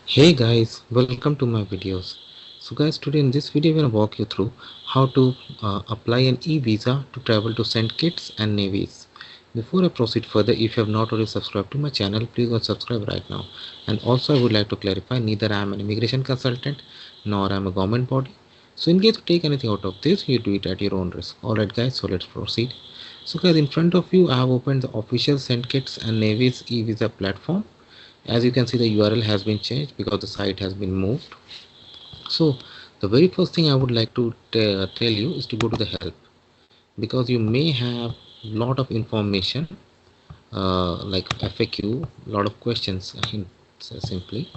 Hey guys, welcome to my videos. So guys, today in this video I'm going to walk you through how to apply an e-visa to travel to St. Kitts and Nevis. Before I proceed further, if you have not already subscribed to my channel, please go subscribe right now. And also I would like to clarify, neither I am an immigration consultant nor I am a government body. So in case you take anything out of this, you do it at your own risk. Alright guys, so let's proceed. So guys, in front of you I have opened the official St. Kitts and Nevis e-visa platform. As you can see, the URL has been changed because the site has been moved. So the very first thing I would like to tell you is to go to the help, because you may have lot of information like FAQ, lot of questions simply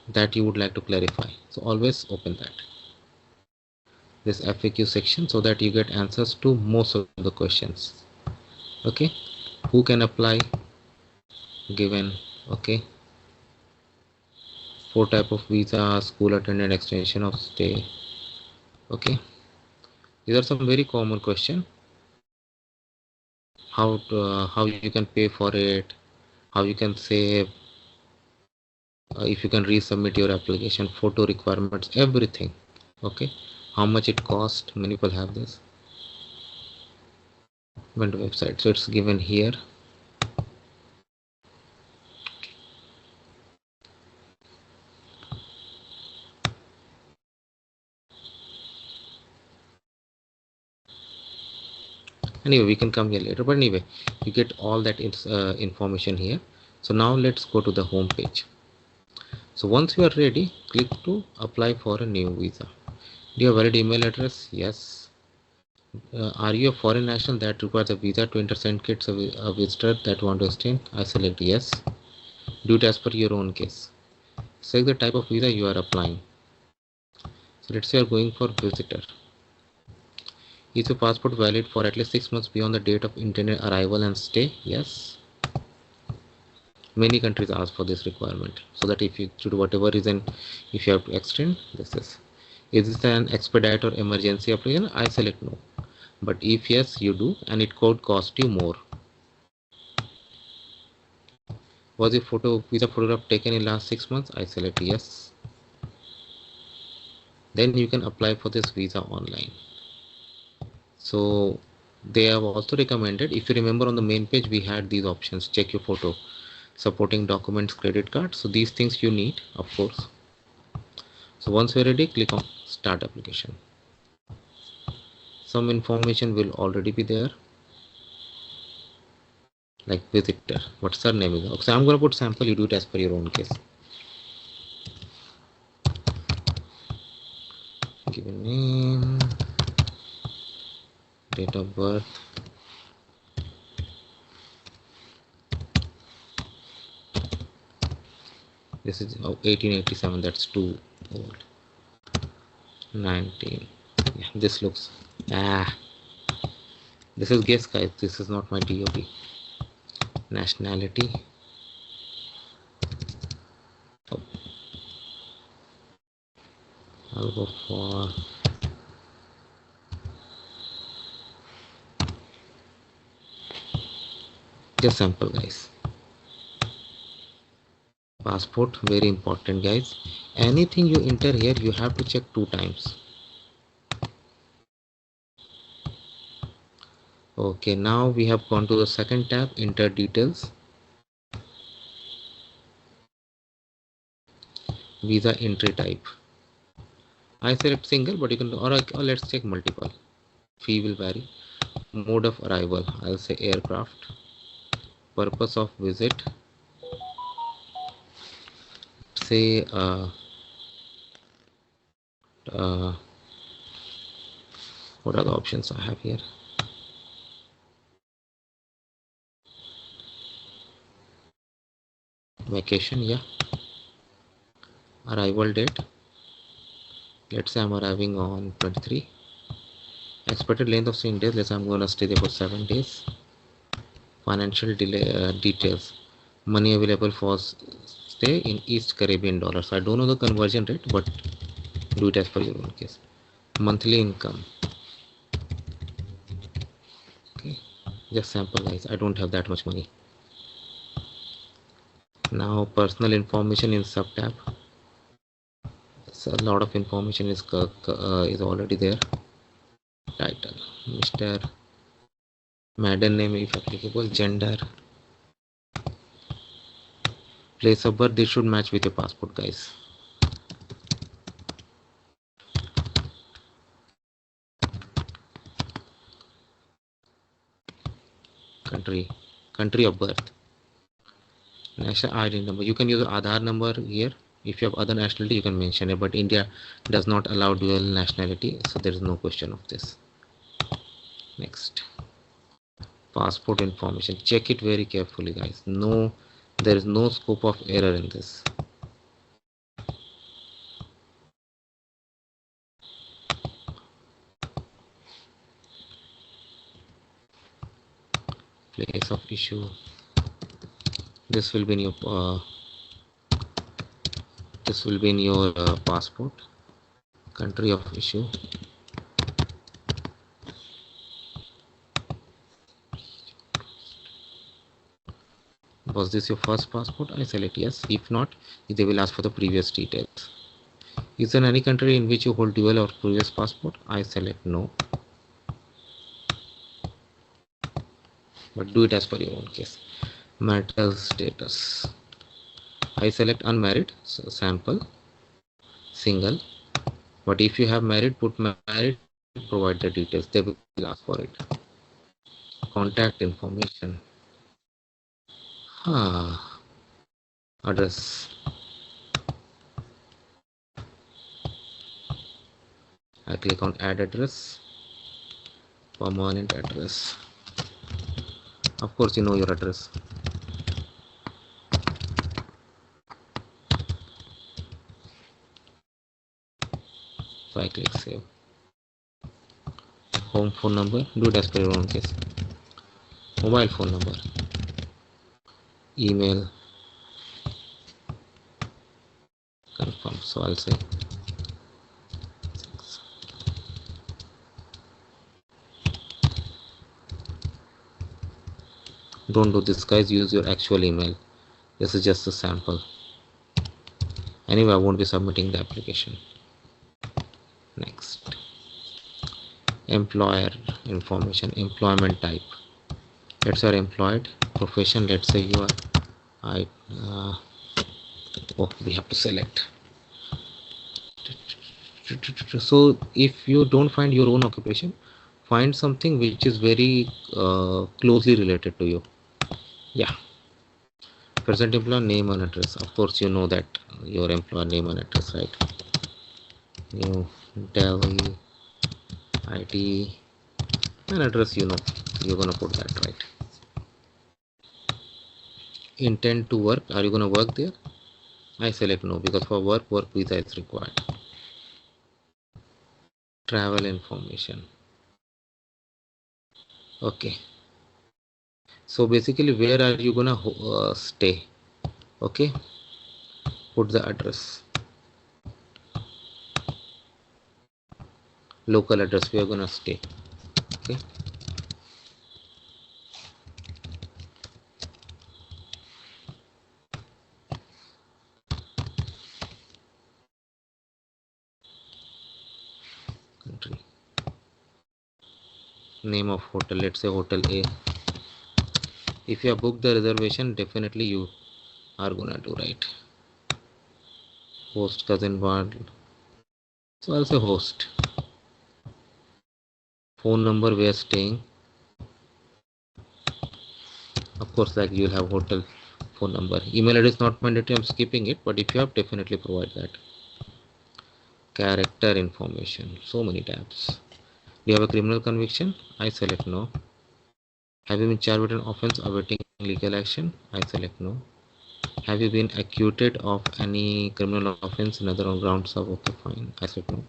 that you would like to clarify. So always open this FAQ section so that you get answers to most of the questions. Okay, who can apply, given. Okay, 4 type of visa, school attendant, extension of stay. Okay, these are some very common questions. How you can pay for it, how you can save, if you can resubmit your application, photo requirements, everything. Okay, how much it cost, many people have this. Went to website, so it's given here. Anyway, we can come here later, but anyway, you get all that information here. So now let's go to the home page. So once you are ready, click to apply for a new visa. Do you have valid email address? Yes. Are you a foreign national that requires a visa to enter St. Kitts, a visitor that want to stay? I select yes. Do it as per your own case. Select the type of visa you are applying. So let's say you are going for visitor. Is your passport valid for at least 6 months beyond the date of intended arrival and stay? Yes. Many countries ask for this requirement, so that if you, due to whatever reason, if you have to extend, this is this an expedite or emergency application? I select no. But if yes, you do, and it could cost you more. Was your visa photograph taken in last 6 months? I select yes. Then you can apply for this visa online. So they have also recommended, if you remember on the main page we had these options: check your photo, supporting documents, credit card. So these things you need, of course. So once you're ready, click on start application. Some information will already be there, like visitor, what surname is. Okay, so I'm going to put sample, you do it as per your own case. Give a name, date of birth, this is 1887, that's too old. 19, yeah, this looks, this is guess guys, this is not my DOB. Nationality, oh, I'll go for just sample guys. Passport, very important guys. Anything you enter here, you have to check 2 times. Okay, now we have gone to the second tab, enter details, visa entry type. I select single, but you can, or let's check multiple. Fee will vary. Mode of arrival, I'll say aircraft. Purpose of visit, say uh, what are the options I have here? Vacation, yeah. Arrival date, let's say I'm arriving on 23. Expected length of stay in days, let's say I'm going to stay there for 7 days. Financial details, money available for stay in East Caribbean dollars. I don't know the conversion rate, but do it as per your own case. Monthly income, okay, just sample guys, I don't have that much money. Now personal information in sub tab, So a lot of information is already there. Title, Mr. Maiden name if applicable, gender, place of birth. This should match with your passport, guys. Country of birth, national ID number. You can use Aadhaar number here. If you have other nationality, you can mention it, but India does not allow dual nationality, so there is no question of this. Next, passport information. Check it very carefully, guys. No, there is no scope of error in this. Place of issue. This will be in your passport. Country of issue. Was this your first passport? I select yes. If not, they will ask for the previous details. Is there any country in which you hold dual or previous passport? I select no. But do it as per your own case. Marital status. I select unmarried, so sample, single. But if you have married, put married, provide the details. They will ask for it. Contact information. Address. I click on add address. Permanent address. Of course, you know your address. So I click save. Home phone number. Do it as per your own case. Mobile phone number. Email. Confirm. So I'll say 6. Don't do this, guys. Use your actual email. This is just a sample. Anyway, I won't be submitting the application. Next, employer information, employment type. Let's say employed. Profession, let's say you are we have to select. So if you don't find your own occupation, find something which is very closely related to you. Yeah, present employer name and address. Of course, you know that your employer name and address, right? New Delhi IT and address, you know, you're gonna put that, right? Intend to work, are you gonna work there? I select no, because for work visa is required. Travel information. Okay, so basically where are you gonna stay? Okay, put the address, local address we are gonna stay. Okay, country, name of hotel, let's say hotel A. If you have booked the reservation, definitely you are gonna do, right? Host, cousin, ward. So I'll say host. Phone number we are staying. Of course, like you'll have hotel phone number. Email address not mandatory, I'm skipping it, but if you have, definitely provide that. Character information, so many tabs. Do you have a criminal conviction? I select no. Have you been charged with an offense awaiting legal action? I select no. Have you been acquitted of any criminal offense in other grounds of okay fine? I select no.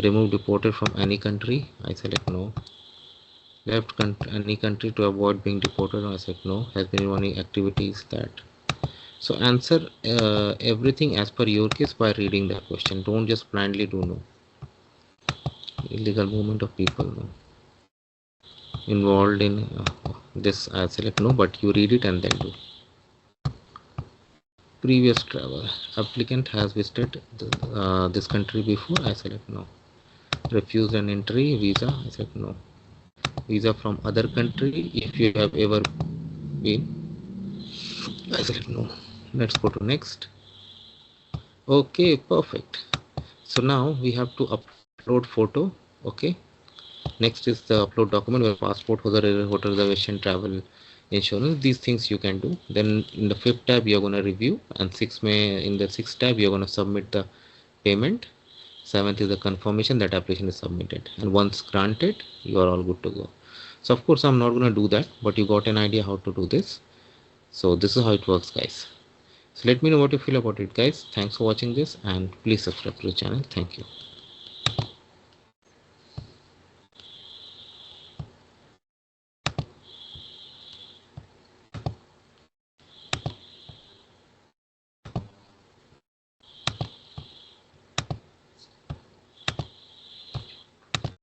Removed, deported from any country? I select no. Left any country to avoid being deported? I select no. Has been in any activities that. So answer everything as per your case by reading the question. Don't just blindly do no. Illegal movement of people, no. Involved in this, I select no, but you read it and then do. Previous travel. Applicant has visited this country before. I select no. Refuse an entry. Visa. I select no. Visa from other country. If you have ever been. I select no. Let's go to next. Okay, perfect. So now we have to upload photo. Okay. Next is the upload document, your passport, hotel reservation, travel insurance. These things you can do. Then in the fifth tab you're going to review, and in the sixth tab you're going to submit the payment. Seventh is the confirmation that application is submitted, and once granted you are all good to go. So of course I'm not going to do that, but you got an idea how to do this. So this is how it works, guys. So let me know what you feel about it, guys. Thanks for watching this, and please subscribe to the channel. Thank you.